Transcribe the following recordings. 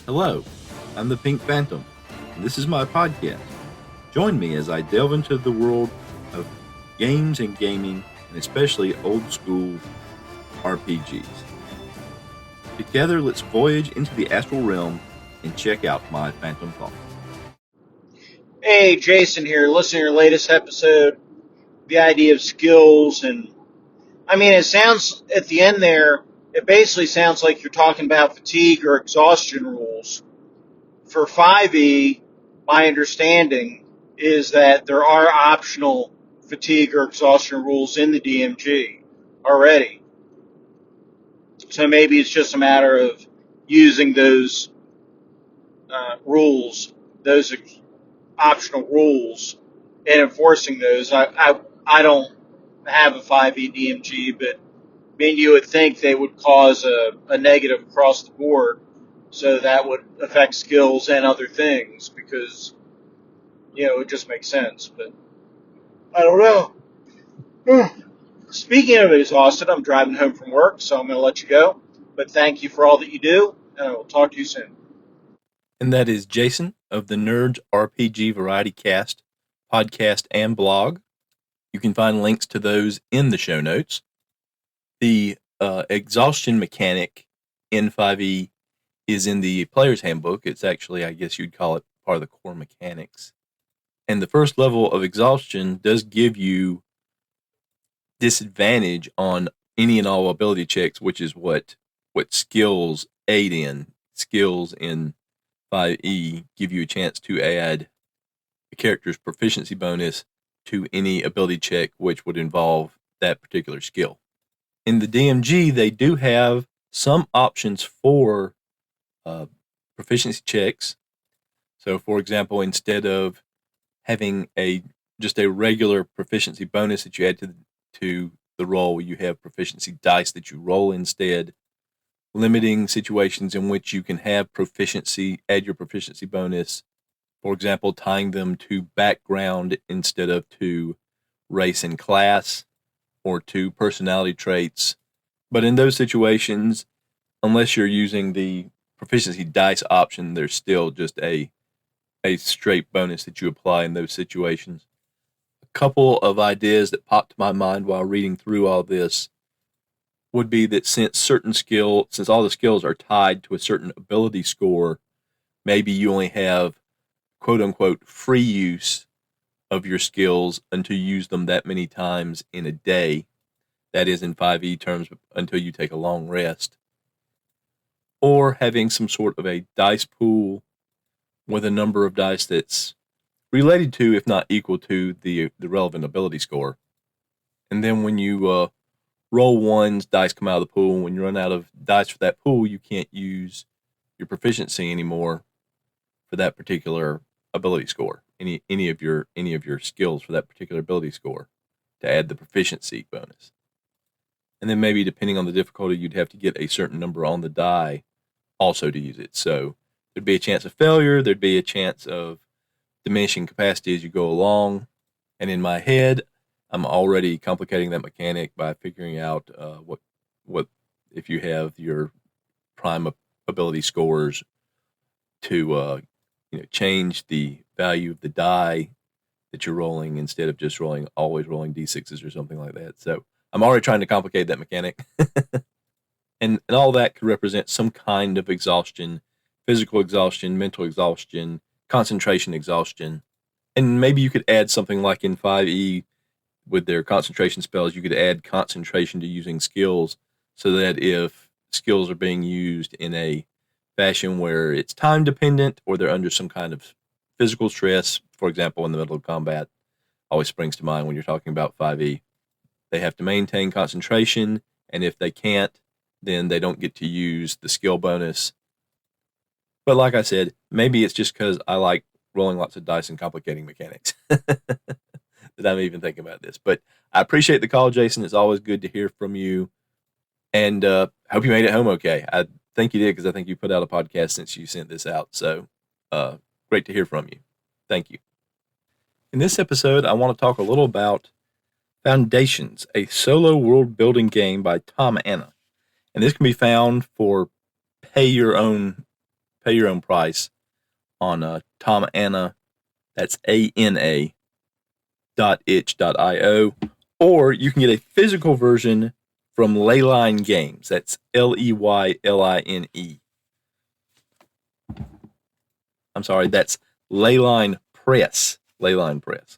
Hello, I'm the Pink Phantom, and this is my podcast. Join me as I delve into the world of games and gaming, and especially old school RPGs. Together, let's voyage into the astral realm and check out my phantom thoughts. Hey, Jason here. Listen to your latest episode, the idea of skills, and it sounds at the end there, it basically sounds like you're talking about fatigue or exhaustion rules. For 5e, my understanding is that there are optional fatigue or exhaustion rules in the DMG already. So maybe it's just a matter of using those rules, those optional rules, and enforcing those. I don't have a 5e DMG, but you would think they would cause a negative across the board, so that would affect skills and other things because it just makes sense. But I don't know. Speaking of exhausted, I'm driving home from work, so I'm going to let you go. But thank you for all that you do, and I will talk to you soon. And that is Jason of the Nerds RPG Variety Cast podcast and blog. You can find links to those in the show notes. The exhaustion mechanic in 5e is in the player's handbook. It's actually, I guess you'd call it part of the core mechanics. And the first level of exhaustion does give you disadvantage on any and all ability checks, which is what skills aid in. Skills in 5e give you a chance to add a character's proficiency bonus to any ability check which would involve that particular skill. In the DMG, they do have some options for proficiency checks. So, for example, instead of having just a regular proficiency bonus that you add to the roll, you have proficiency dice that you roll instead, limiting situations in which you can have add your proficiency bonus. For example, tying them to background instead of to race and class or to personality traits. But in those situations, unless you're using the proficiency dice option, there's still just a straight bonus that you apply in those situations. A couple of ideas that popped to my mind while reading through all this would be that since all the skills are tied to a certain ability score, maybe you only have quote unquote free use of your skills until you use them that many times in a day. That is in 5e terms, until you take a long rest. Or having some sort of a dice pool with a number of dice that's related to, if not equal to, the relevant ability score. And then when you roll ones, dice come out of the pool. When you run out of dice for that pool, you can't use your proficiency anymore for that particular ability score. Any of your skills for that particular ability score to add the proficiency bonus. And then maybe depending on the difficulty, you'd have to get a certain number on the die also to use it. So there'd be a chance of failure. There'd be a chance of diminishing capacity as you go along. And in my head, I'm already complicating that mechanic by figuring out what if you have your prime ability scores to change the value of the die that you're rolling instead of just always rolling d6s or something like that. So I'm already trying to complicate that mechanic. and all that could represent some kind of exhaustion, physical exhaustion, mental exhaustion, concentration exhaustion. And maybe you could add something like in 5e with their concentration spells, you could add concentration to using skills so that if skills are being used in a fashion where it's time dependent or they're under some kind of physical stress, for example, in the middle of combat, always springs to mind when you're talking about 5e. They have to maintain concentration, and if they can't, then they don't get to use the skill bonus. But like I said, maybe it's just because I like rolling lots of dice and complicating mechanics that I'm even thinking about this. But I appreciate the call, Jason. It's always good to hear from you. And hope you made it home okay. I think you did, because I think you put out a podcast since you sent this out. So great to hear from you. Thank you. In this episode, I want to talk a little about Foundations, a solo world-building game by Tom Anna. And this can be found for pay-your-own pay your own price on Tom Anna. That's ANA .itch.io, or you can get a physical version from Leyline Games. That's Leyline. I'm sorry, that's Leyline Press. Leyline Press.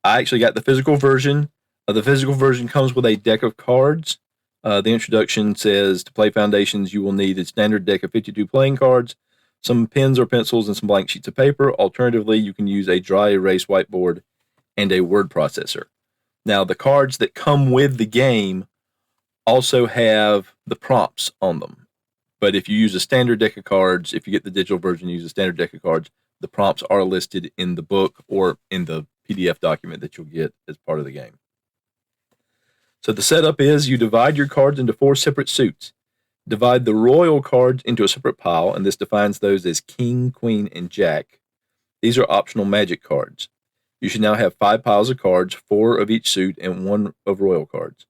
I actually got the physical version. The physical version comes with a deck of cards. The introduction says to play Foundations, you will need a standard deck of 52 playing cards, some pens or pencils, and some blank sheets of paper. Alternatively, you can use a dry erase whiteboard and a word processor. Now, the cards that come with the game also have the prompts on them. But if you use a standard deck of cards, if you get the digital version, use a standard deck of cards, the prompts are listed in the book or in the PDF document that you'll get as part of the game. So the setup is you divide your cards into 4 separate suits. Divide the royal cards into a separate pile, and this defines those as King, Queen, and Jack. These are optional magic cards. You should now have 5 piles of cards, 4 of each suit, and 1 of royal cards.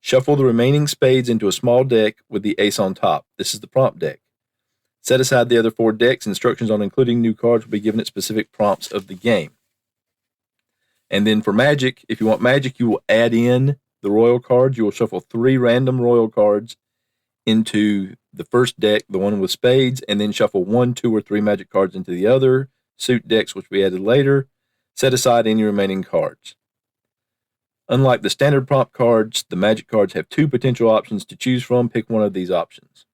Shuffle the remaining spades into a small deck with the ace on top. This is the prompt deck. Set aside the other 4 decks. Instructions on including new cards will be given at specific prompts of the game. And then for magic, if you want magic, you will add in the royal cards. You will shuffle 3 random royal cards into the first deck, the one with spades, and then shuffle 1, 2, or 3 magic cards into the other suit decks, which will be added later. Set aside any remaining cards. Unlike the standard prompt cards, the magic cards have 2 potential options to choose from. Pick one of these options.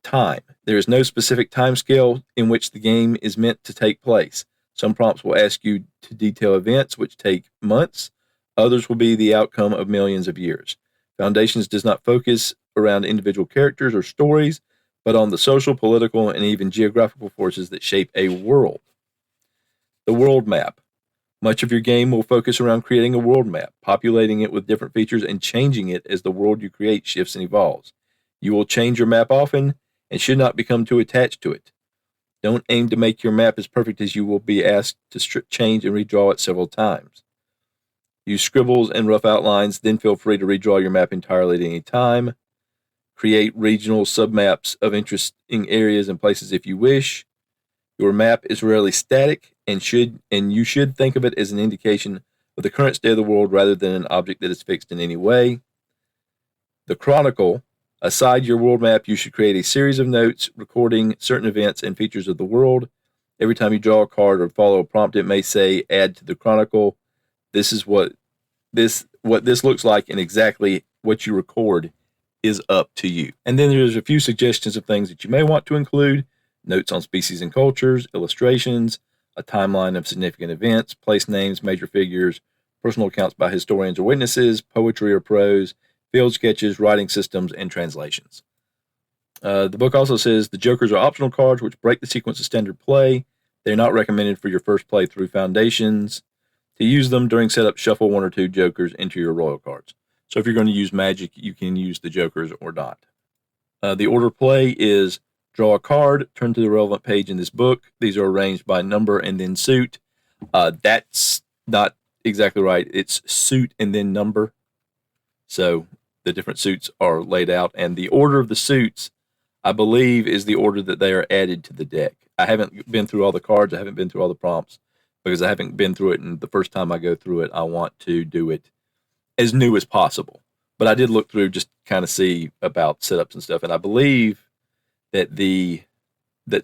Time. There is no specific time scale in which the game is meant to take place. Some prompts will ask you to detail events which take months. Others will be the outcome of millions of years. Foundations does not focus around individual characters or stories, but on the social, political, and even geographical forces that shape a world. The world map. Much of your game will focus around creating a world map, populating it with different features, and changing it as the world you create shifts and evolves. You will change your map often and should not become too attached to it. Don't aim to make your map as perfect as you will be asked to change and redraw it several times. Use scribbles and rough outlines, then feel free to redraw your map entirely at any time. Create regional submaps of interesting areas and places if you wish. Your map is rarely static and you should think of it as an indication of the current state of the world rather than an object that is fixed in any way. The chronicle. Aside your world map, you should create a series of notes recording certain events and features of the world. Every time you draw a card or follow a prompt, it may say, add to the chronicle. This is what this looks like, and exactly what you record is up to you. And then there's a few suggestions of things that you may want to include. Notes on species and cultures, illustrations, a timeline of significant events, place names, major figures, personal accounts by historians or witnesses, poetry or prose, field sketches, writing systems, and translations. The book also says the jokers are optional cards which break the sequence of standard play. They're not recommended for your first play through Foundations. To use them during setup, shuffle 1 or 2 jokers into your royal cards. So if you're going to use magic, you can use the jokers or not. The order of play is draw a card, turn to the relevant page in this book. These are arranged by number and then suit. That's not exactly right. It's suit and then number. So the different suits are laid out, and the order of the suits, I believe, is the order that they are added to the deck. I haven't been through all the cards. I haven't been through all the prompts because I haven't been through it, and the first time I go through it, I want to do it as new as possible. But I did look through just kind of see about setups and stuff, and I believe that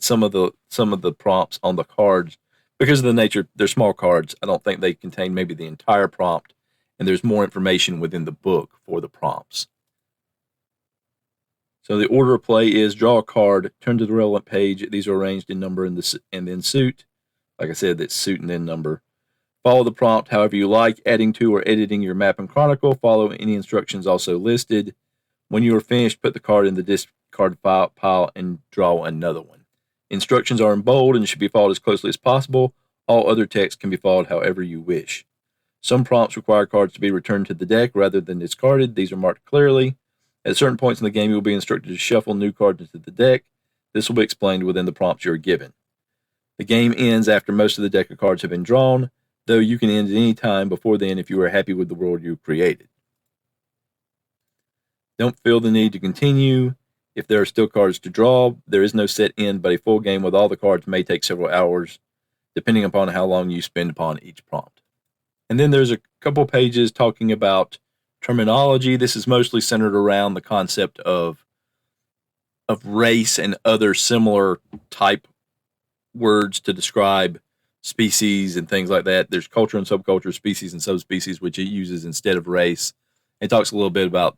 some of the prompts on the cards, because of the nature, they're small cards, I don't think they contain maybe the entire prompt, and there's more information within the book for the prompts. So the order of play is draw a card, turn to the relevant page. These are arranged in number and then suit. Like I said, that's suit and then number. Follow the prompt however you like, adding to or editing your map and chronicle. Follow any instructions also listed. When you are finished, put the card in the discard pile and draw another one. Instructions are in bold and should be followed as closely as possible. All other text can be followed however you wish. Some prompts require cards to be returned to the deck rather than discarded. These are marked clearly. At certain points in the game, you will be instructed to shuffle new cards into the deck. This will be explained within the prompts you are given. The game ends after most of the deck of cards have been drawn, though you can end at any time before then if you are happy with the world you created. Don't feel the need to continue. If there are still cards to draw, there is no set end, but a full game with all the cards may take several hours, depending upon how long you spend upon each prompt. And then there's a couple pages talking about terminology. This is mostly centered around the concept of race and other similar type words to describe species and things like that. There's culture and subculture, species and subspecies, which it uses instead of race. It talks a little bit about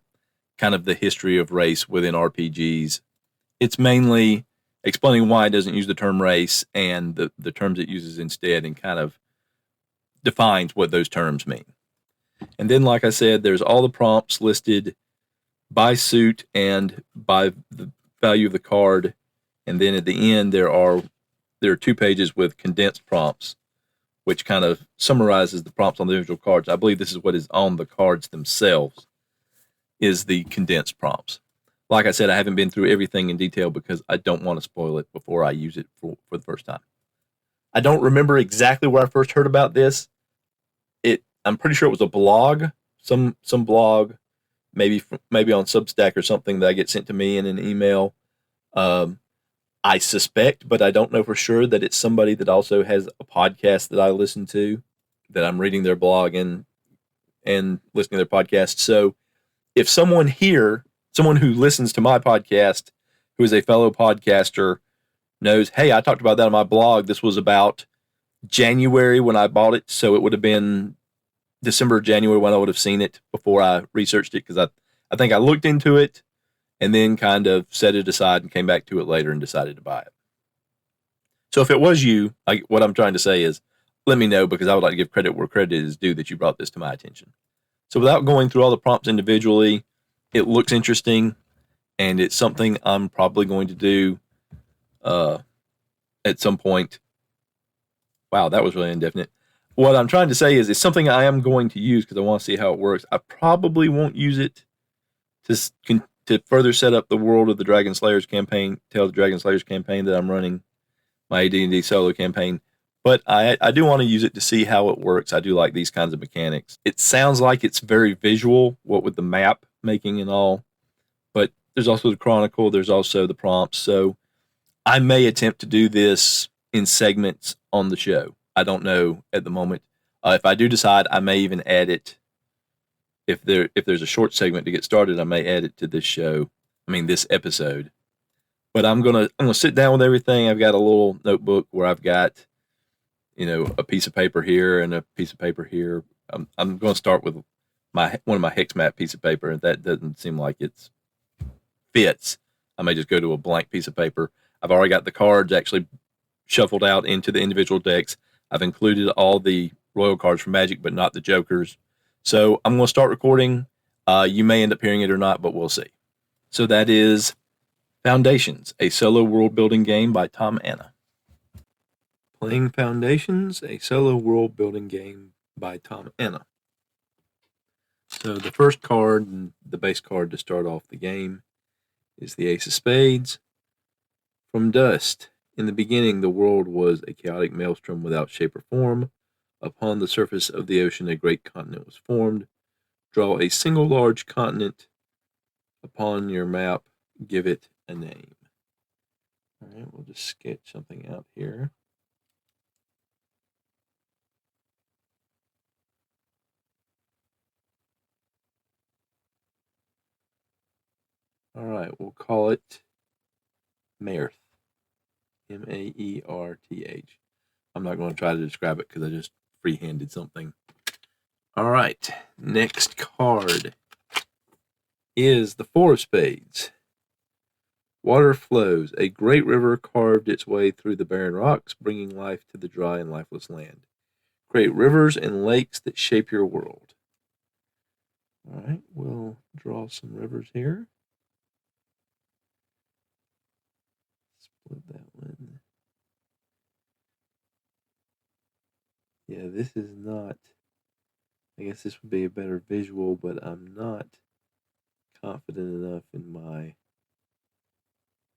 kind of the history of race within RPGs. It's mainly explaining why it doesn't use the term race and the terms it uses instead, and kind of defines what those terms mean. And then, like I said, there's all the prompts listed by suit and by the value of the card. And then at the end, there are 2 pages with condensed prompts, which kind of summarizes the prompts on the individual cards. I believe this is what is on the cards themselves, is the condensed prompts. Like I said, I haven't been through everything in detail because I don't want to spoil it before I use it for the first time. I don't remember exactly where I first heard about this. I'm pretty sure it was a blog, some blog, maybe on Substack or something that I get sent to me in an email. I suspect, but I don't know for sure, that it's somebody that also has a podcast that I listen to, that I'm reading their blog and listening to their podcast. So if someone who listens to my podcast, who is a fellow podcaster, knows, hey, I talked about that on my blog. This was about January when I bought it, so it would have been December or January when I would have seen it before I researched it, because I think I looked into it and then kind of set it aside and came back to it later and decided to buy it. So if it was you, what I'm trying to say is, let me know, because I would like to give credit where credit is due that you brought this to my attention. So without going through all the prompts individually, it looks interesting, and it's something I'm probably going to do at some point. Wow, that was really indefinite. What I'm trying to say is, it's something I am going to use because I want to see how it works. I probably won't use it to further set up the world of the Dragon Slayers campaign, Tale of the Dragon Slayers campaign that I'm running, my AD&D solo campaign. But I do want to use it to see how it works. I do like these kinds of mechanics. It sounds like it's very visual, what with the map making and all. But there's also the Chronicle, there's also the prompts. So I may attempt to do this in segments on the show. I don't know at the moment. If I do decide, I may even add it. If there's a short segment to get started, I may add it to this episode. But I'm gonna sit down with everything. I've got a little notebook where I've got, a piece of paper here and a piece of paper here. I'm going to start with one of my hex map piece of paper, and that doesn't seem like it fits. I may just go to a blank piece of paper. I've already got the cards actually shuffled out into the individual decks. I've included all the royal cards from Magic, but not the Jokers. So I'm going to start recording. You may end up hearing it or not, but we'll see. So that is Foundations, a solo world-building game by Tom Anna. Playing Foundations, a solo world-building game by Tom Anna. So the first card, and the base card to start off the game, is the Ace of Spades. From dust. In the beginning, the world was a chaotic maelstrom without shape or form. Upon the surface of the ocean, a great continent was formed. Draw a single large continent upon your map. Give it a name. All right, we'll just sketch something out here. All right, we'll call it Maerth. Maerth. I'm not going to try to describe it because I just freehanded something. All right, next card is the Four of Spades. Water flows. A great river carved its way through the barren rocks, bringing life to the dry and lifeless land. Create rivers and lakes that shape your world. All right, we'll draw some rivers here. Split that one. Yeah, this is not... I guess this would be a better visual, but I'm not confident enough in my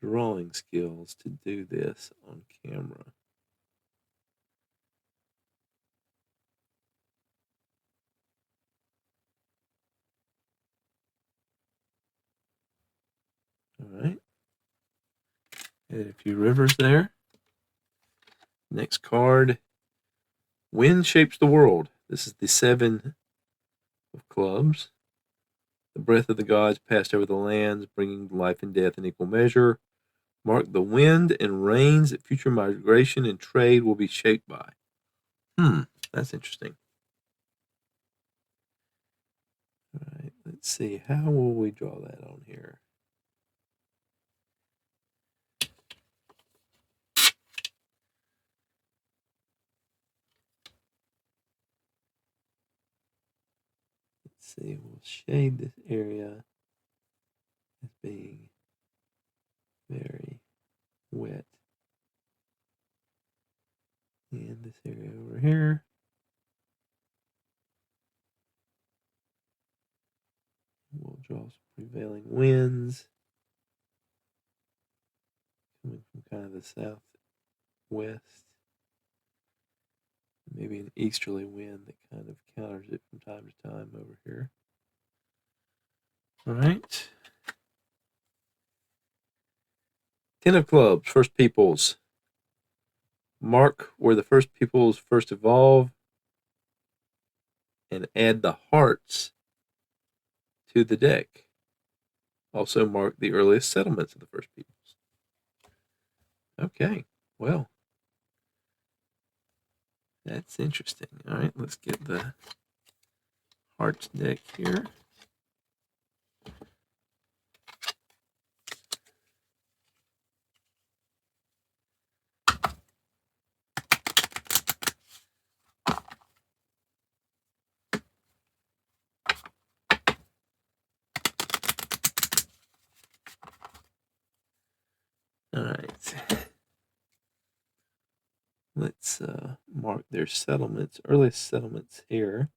drawing skills to do this on camera. All right, Hit a few rivers there. Next card. Wind shapes the world. This is the 7 of clubs. The breath of the gods passed over the lands, bringing life and death in equal measure. Mark the wind and rains that future migration and trade will be shaped by. That's interesting. All right, let's see. How will we draw that on here? Let's see. We'll shade this area as being very wet. And this area over here. We'll draw some prevailing winds coming from kind of the southwest. Maybe an easterly wind that kind of counters it from time to time over here. All right. 10 of clubs, first peoples. Mark where the first peoples first evolve and add the hearts to the deck. Also mark the earliest settlements of the first peoples. Okay, well, that's interesting. All right, let's get the hearts deck here. All right. Let's mark their settlements, earliest settlements here.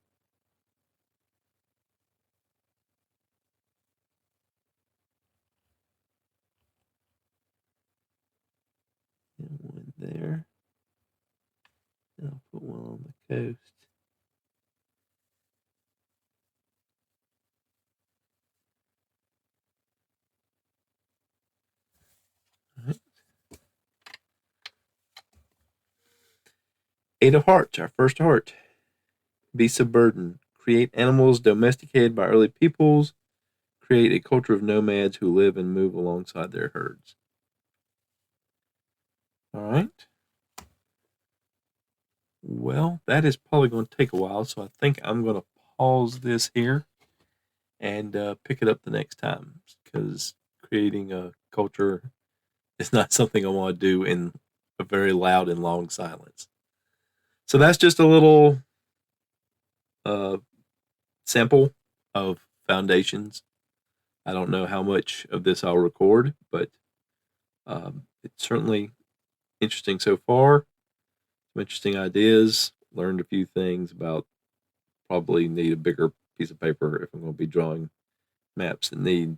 And one there. And I'll put one on the coast. All right. 8 of hearts, our first heart. Beasts of burden. Create animals domesticated by early peoples. Create a culture of nomads who live and move alongside their herds. All right. Well, that is probably going to take a while, so I think I'm going to pause this here and pick it up the next time, because creating a culture is not something I want to do in a very loud and long silence. So that's just a little sample of foundations. I don't know how much of this I'll record, but it's certainly interesting so far. Some interesting ideas. Learned a few things about, probably need a bigger piece of paper if I'm going to be drawing maps that need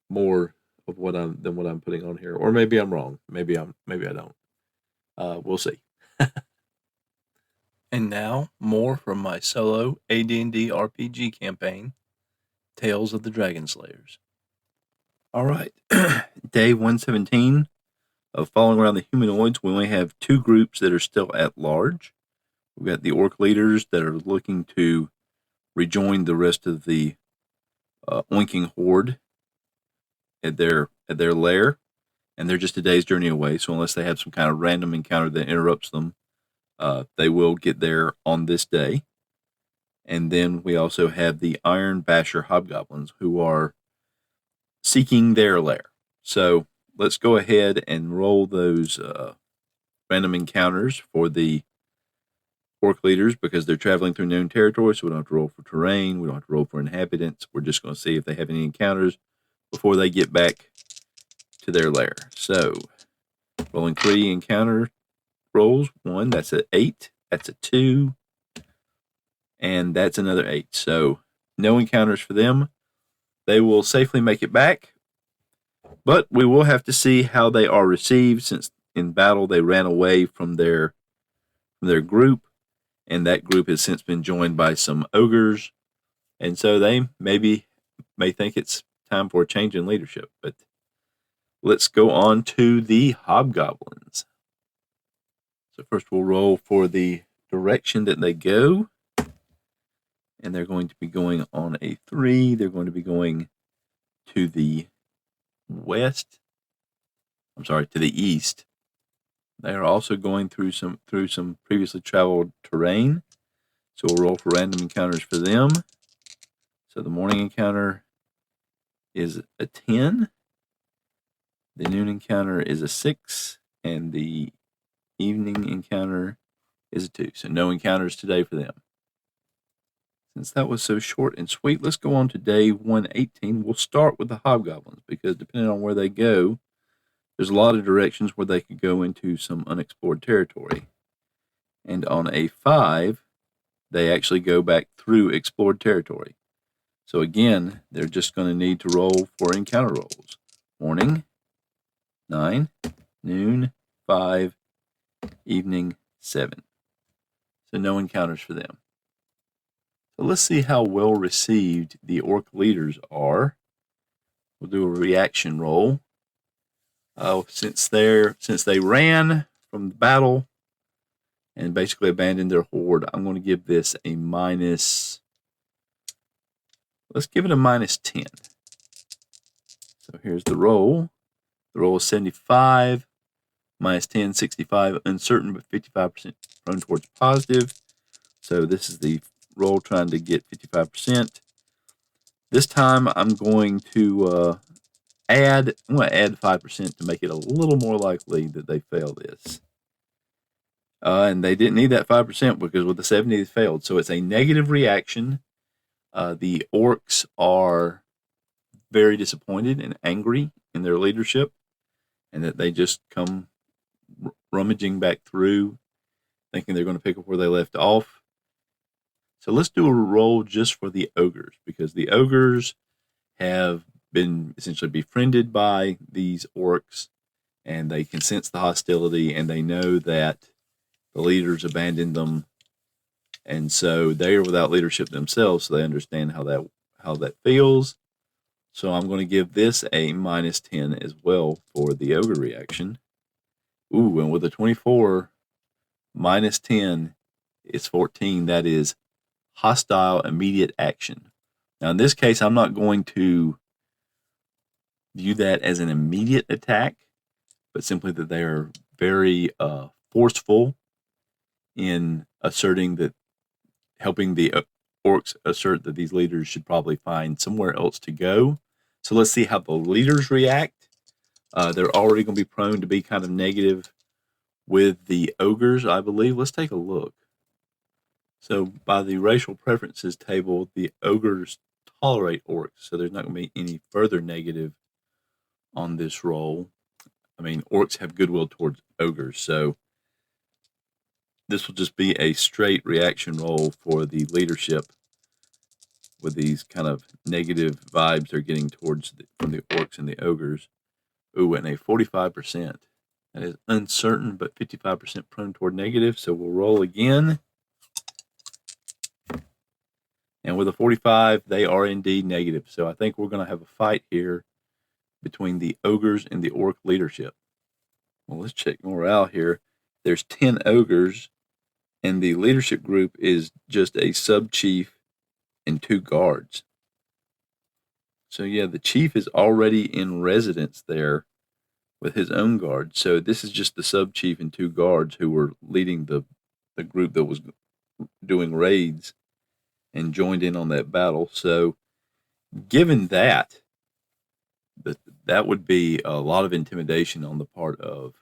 more of what I'm putting on here. Or maybe I'm wrong. Maybe I don't. We'll see. And now, more from my solo AD&D RPG campaign, Tales of the Dragon Slayers. All right, day 117 of following around the humanoids. We only have 2 groups that are still at large. We've got the orc leaders that are looking to rejoin the rest of the oinking horde at their lair, and they're just a day's journey away. So unless they have some kind of random encounter that interrupts them, they will get there on this day. And then we also have the Iron Basher Hobgoblins, who are seeking their lair. So let's go ahead and roll those random encounters for the orc leaders, because they're traveling through known territory, so we don't have to roll for terrain, we don't have to roll for inhabitants. We're just going to see if they have any encounters before they get back to their lair. So rolling 3 encounter rolls. 1, that's an 8, that's a 2, and that's another 8. So no encounters for them. They will safely make it back, but we will have to see how they are received, since in battle they ran away from their group, and that group has since been joined by some ogres, and so they may think it's time for a change in leadership. But Let's go on to the hobgoblins. So first we'll roll for the direction that they go. And they're going to be going on a 3. They're going to be going to the west. I'm sorry, to the east. They are also going through some previously traveled terrain. So we'll roll for random encounters for them. So the morning encounter is a 10. The noon encounter is a 6. And the evening encounter is a 2. So no encounters today for them. Since that was so short and sweet, let's go on to day 118. We'll start with the hobgoblins because depending on where they go, there's a lot of directions where they could go into some unexplored territory. And on a 5, they actually go back through explored territory. So again, they're just going to need to roll for encounter rolls. Morning, 9, noon, 5, evening, 7. So no encounters for them. So let's see how well received the orc leaders are. We'll do a reaction roll. Since they ran from the battle and basically abandoned their horde, I'm going to give this a minus. Let's give it a minus 10. So here's the roll. The roll is 75, minus 10, 65, uncertain but 55% prone towards positive. So this is the roll trying to get 55%. This time I'm going to add 5% to make it a little more likely that they fail this. And they didn't need that 5% because with the 70 they failed. So it's a negative reaction. The orcs are very disappointed and angry in their leadership and that they just come rummaging back through thinking they're going to pick up where they left off. So let's do a roll just for the ogres because the ogres have been essentially befriended by these orcs and they can sense the hostility and they know that the leaders abandoned them and so they are without leadership themselves, so they understand how that feels. So I'm going to give this a minus 10 as well for the ogre reaction. Ooh, and with a 24 minus 10 is 14. That is hostile immediate action. Now in this case, I'm not going to view that as an immediate attack, but simply that they are very forceful in asserting that, helping the orcs assert that these leaders should probably find somewhere else to go. So let's see how the leaders react. They're already going to be prone to be kind of negative with the ogres, I believe. Let's take a look. So by the racial preferences table, the ogres tolerate orcs, so there's not going to be any further negative on this roll. I mean, orcs have goodwill towards ogres, so this will just be a straight reaction roll for the leadership with these kind of negative vibes they're getting from the orcs and the ogres. Ooh, and a 45%. That is uncertain, but 55% prone toward negative, so we'll roll again. And with a 45, they are indeed negative. So I think we're going to have a fight here between the ogres and the orc leadership. Well, let's check morale here. There's 10 ogres, and the leadership group is just a sub-chief and 2 guards. So yeah, the chief is already in residence there with his own guard. So this is just the sub-chief and 2 guards who were leading the group that was doing raids and joined in on that battle. So given that would be a lot of intimidation on the part of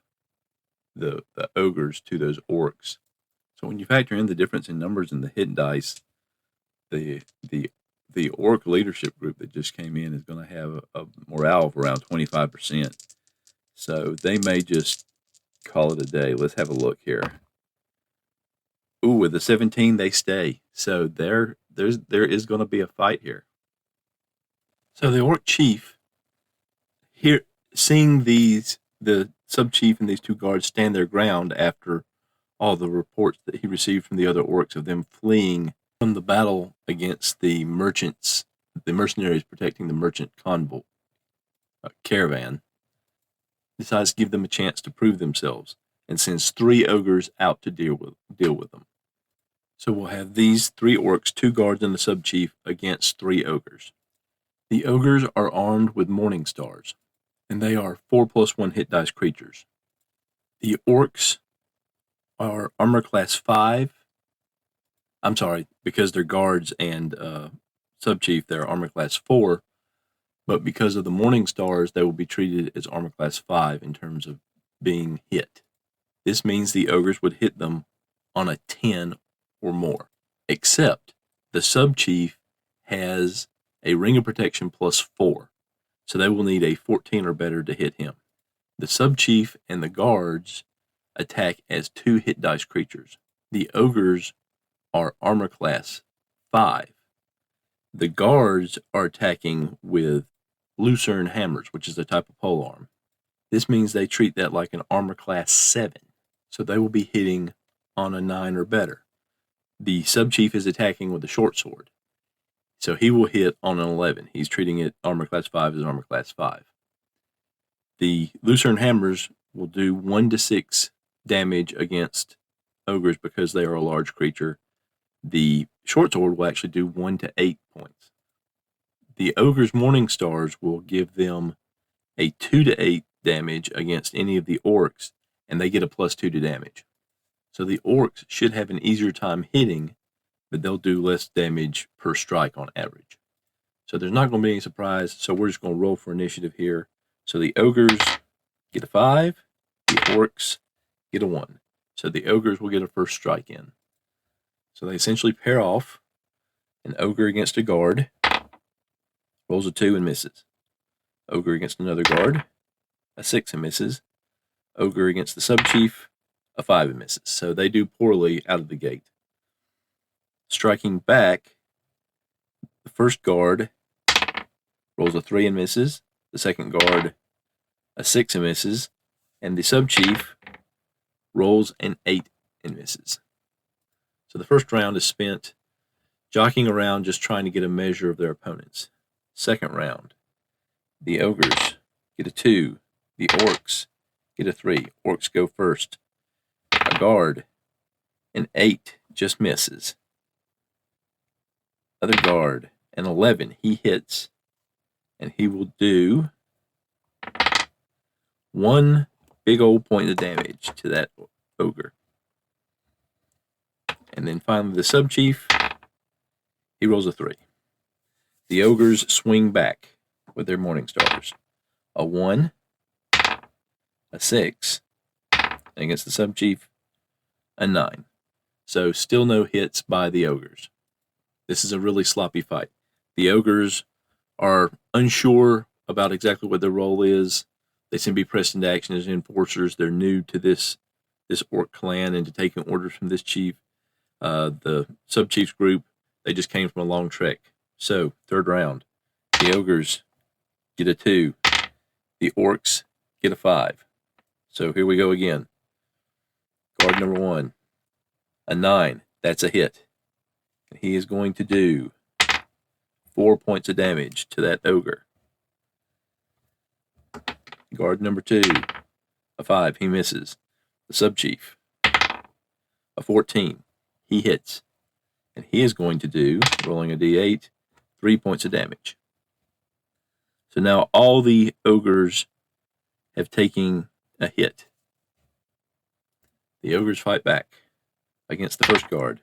the ogres to those orcs. So when you factor in the difference in numbers in the hit dice, the orc leadership group that just came in is going to have a morale of around 25%. So they may just call it a day. Let's have a look here. Ooh, with the 17, they stay. So there is going to be a fight here. So the orc chief here, seeing the sub-chief and these 2 guards stand their ground after all the reports that he received from the other orcs of them fleeing from the battle against the mercenaries protecting the merchant convoy caravan. decides to give them a chance to prove themselves and sends 3 ogres out to deal with them. So we'll have these 3 orcs, 2 guards, and the sub-chief against 3 ogres. The ogres are armed with morning stars, and they are 4+1 hit dice creatures. The orcs are armor class 5. I'm sorry, because they're guards and sub-chief, they're armor class 4. But because of the morning stars, they will be treated as armor class 5 in terms of being hit. This means the ogres would hit them on a 10 or more, except the sub-chief has a ring of protection +4, so they will need a 14 or better to hit him. The sub-chief and the guards attack as 2 hit dice creatures. The ogres are armor class 5. The guards are attacking with lucerne hammers, which is a type of polearm. This means they treat that like an armor class 7, so they will be hitting on a 9 or better. The sub-chief is attacking with a short sword, so he will hit on an 11. He's treating it armor class 5 as armor class 5. The lucerne hammers will do 1 to 6 damage against ogres because they are a large creature. The short sword will actually do 1 to 8 points. The ogre's morning stars will give them a 2 to 8 damage against any of the orcs, and they get a +2 to damage. So the orcs should have an easier time hitting, but they'll do less damage per strike on average. So there's not going to be any surprise, so we're just going to roll for initiative here. So the ogres get a 5, the orcs get a 1. So the ogres will get a first strike in. So they essentially pair off. An ogre against a guard rolls a 2 and misses. Ogre against another guard, a 6 and misses. Ogre against the sub-chief, a 5 and misses. So they do poorly out of the gate. Striking back, the first guard rolls a 3 and misses. The second guard, a 6 and misses. And the sub-chief rolls an 8 and misses. So the first round is spent jockeying around, just trying to get a measure of their opponents. Second round, the ogres get a 2. The orcs get a 3. Orcs go first. A guard, an 8, just misses. Other guard, an 11, he hits, and he will do 1 big old point of damage to that ogre. And then finally the sub-chief, he rolls a 3. The ogres swing back with their morning stars. A 1, a 6, and against the sub-chief, a 9. So still no hits by the ogres. This is a really sloppy fight. The ogres are unsure about exactly what their role is. They seem to be pressed into action as enforcers. They're new to this orc clan and to taking orders from this chief. The sub-chief's group, they just came from a long trek. So, third round, the ogres get a 2. The orcs get a 5. So here we go again. Guard number 1, a 9. That's a hit. And he is going to do 4 points of damage to that ogre. Guard number 2, a 5. He misses. The sub-chief, a 14. He hits. And he is going to do, rolling a d8, 3 points of damage. So now all the ogres have taken a hit. The ogres fight back against the first guard.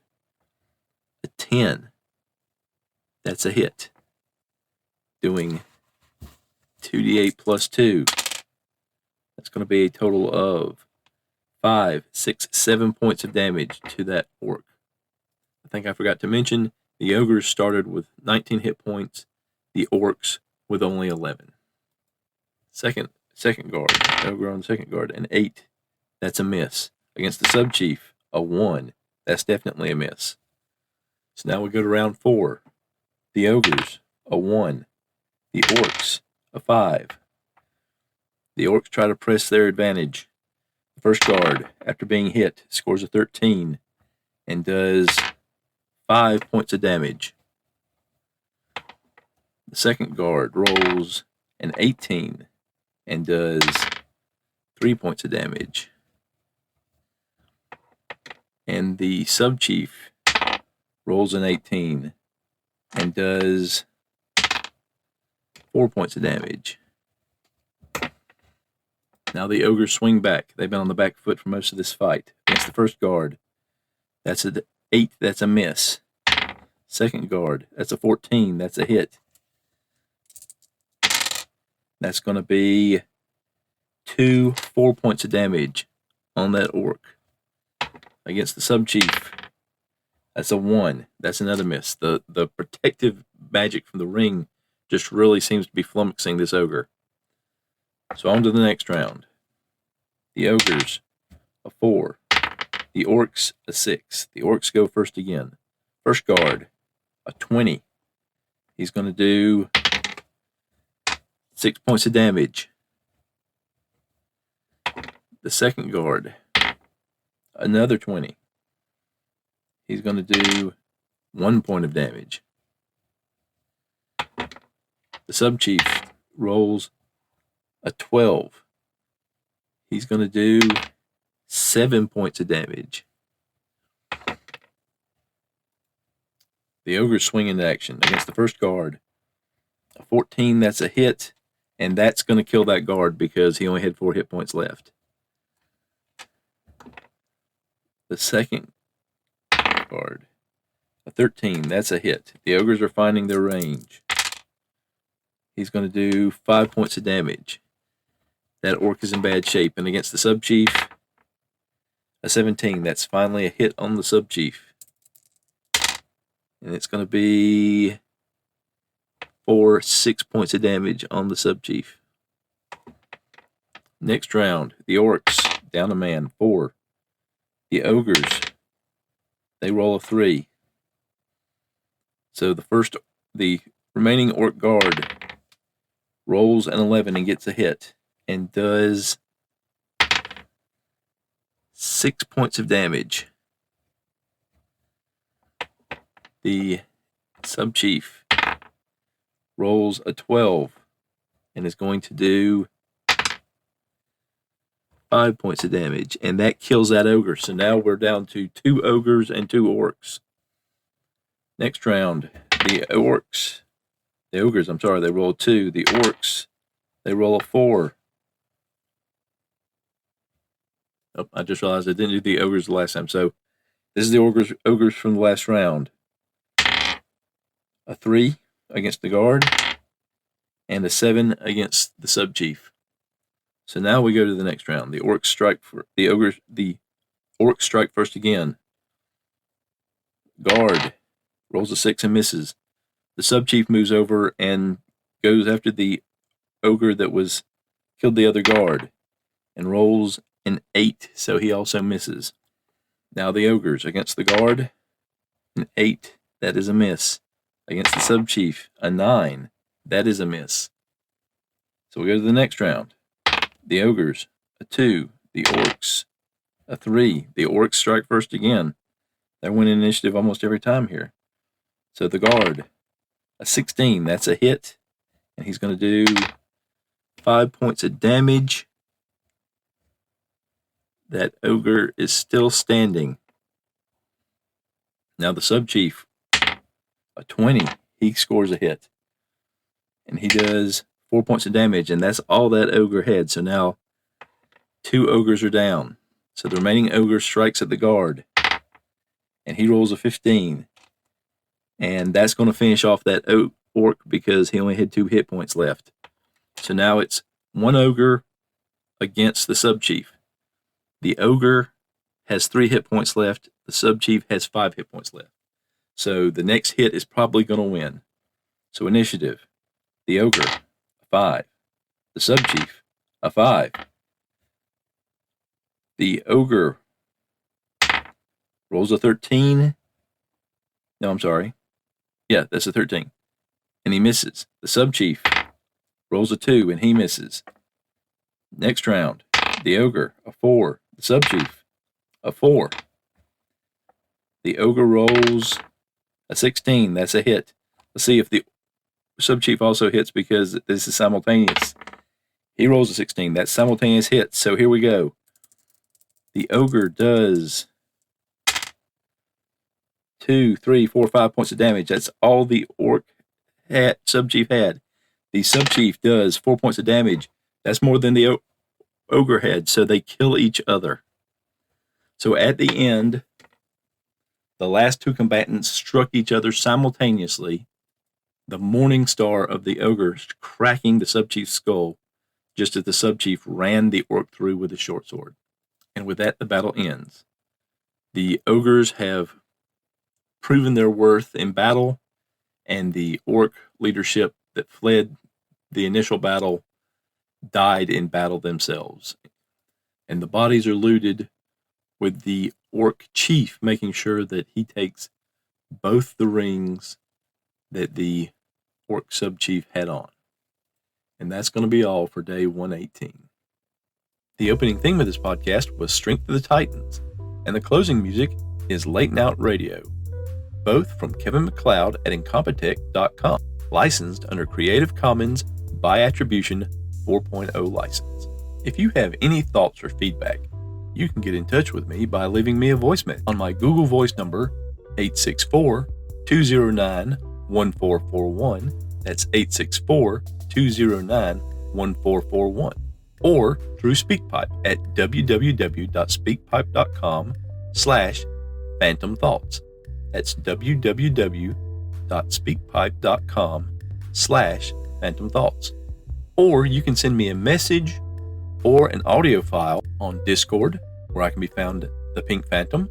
A 10. That's a hit. Doing 2d8 plus 2. That's going to be a total of 5, 6, 7 points of damage to that orc. I think I forgot to mention, the ogres started with 19 hit points, the orcs with only 11. Second guard, ogre on the second guard, an 8. That's a miss. Against the sub-chief, a 1. That's definitely a miss. So now we go to round 4. The ogres, a 1. The orcs, a 5. The orcs try to press their advantage. The first guard, after being hit, scores a 13 and does 5 points of damage. The second guard rolls an 18 and does 3 points of damage. And the sub-chief rolls an 18 and does 4 points of damage. Now the ogres swing back. They've been on the back foot for most of this fight. Against the first guard, that's an 8, that's a miss. Second guard, that's a 14, that's a hit. That's going to be 4 points of damage on that orc. Against the sub-chief, that's a 1, that's another miss. The protective magic from the ring just really seems to be flummoxing this ogre. So on to the next round. The ogres, a 4. The orcs, a 6. The orcs go first again. First guard, a 20. He's going to do 6 points of damage. The second guard, another 20. He's going to do 1 point of damage. The sub-chief rolls a 12. He's going to do 7 points of damage. The ogres swing into action against the first guard. A 14, that's a hit, and that's going to kill that guard because he only had 4 hit points left. The second guard, a 13, that's a hit. The ogres are finding their range. He's going to do 5 points of damage. That orc is in bad shape. And against the sub-chief, a 17. That's finally a hit on the sub-chief. And it's going to be 6 points of damage on the sub-chief. Next round, the orcs, down a man, 4. The ogres, they roll a 3. So the remaining orc guard rolls an 11 and gets a hit and does 6 points of damage. The sub-chief rolls a 12 and is going to do 5 points of damage, and that kills that ogre. So now we're down to 2 ogres and 2 orcs. Next round, the ogres, they roll a 2. The orcs, they roll a 4. Oh, I just realized I didn't do the ogres the last time. So this is the ogres from the last round. A 3 against the guard, and a 7 against the sub-chief. So now we go to the next round. The orcs strike for the ogres. The orcs strike first again. Guard rolls a 6 and misses. The sub-chief moves over and goes after the ogre that killed the other guard and rolls an 8, so he also misses. Now the ogres against the guard, an 8, that is a miss. Against the sub-chief, a 9, that is a miss. So we go to the next round. The ogres, a 2. The orcs, a 3. The orcs strike first again. They're winning initiative almost every time here. So the guard, a 16. That's a hit. And he's going to do 5 points of damage. That ogre is still standing. Now the sub-chief, a 20. He scores a hit. And he does 4 points of damage, and that's all that ogre had. So now 2 ogres are down. So the remaining ogre strikes at the guard, and he rolls a 15. And that's going to finish off that orc because he only had 2 hit points left. So now it's 1 ogre against the sub-chief. The ogre has 3 hit points left. The sub-chief has 5 hit points left. So the next hit is probably going to win. So initiative, the ogre, 5. The sub-chief, a 5. The ogre rolls a 13. No, I'm sorry. Yeah, that's a 13. And he misses. The sub-chief rolls a 2, and he misses. Next round, the ogre, a 4. The sub-chief, a 4. The ogre rolls a 16. That's a hit. Let's see if the sub-chief also hits because this is simultaneous. He rolls a 16. That's simultaneous hits. So here we go. The ogre does 2, 3, 4, 5 points of damage. That's all the orc subchief had. The subchief does 4 points of damage. That's more than the ogre had. So they kill each other. So at the end, the last two combatants struck each other simultaneously. The morning star of the ogre cracking the subchief's skull just as the subchief ran the orc through with a short sword. And with that, the battle ends. The ogres have proven their worth in battle, and the orc leadership that fled the initial battle died in battle themselves. And the bodies are looted, with the orc chief making sure that he takes both the rings that the orc subchief had on. And that's going to be all for day 118. The opening theme of this podcast was Strength of the Titans, and the closing music is Late Night Radio, both from Kevin MacLeod at Incompetech.com, licensed under Creative Commons by Attribution 4.0 license. If you have any thoughts or feedback, you can get in touch with me by leaving me a voice message on my Google Voice number, 864-209-1441. That's 864-209-1441. Or through SpeakPipe at www.speakpipe.com/Phantom Thoughts. That's www.speakpipe.com/Phantom Thoughts. Or you can send me a message or an audio file on Discord, where I can be found the Pink Phantom,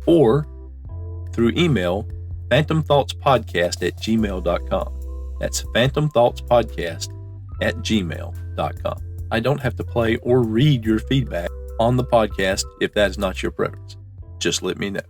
or through email, phantomthoughtspodcast@gmail.com. That's phantomthoughtspodcast@gmail.com. I don't have to play or read your feedback on the podcast if that is not your preference. Just let me know.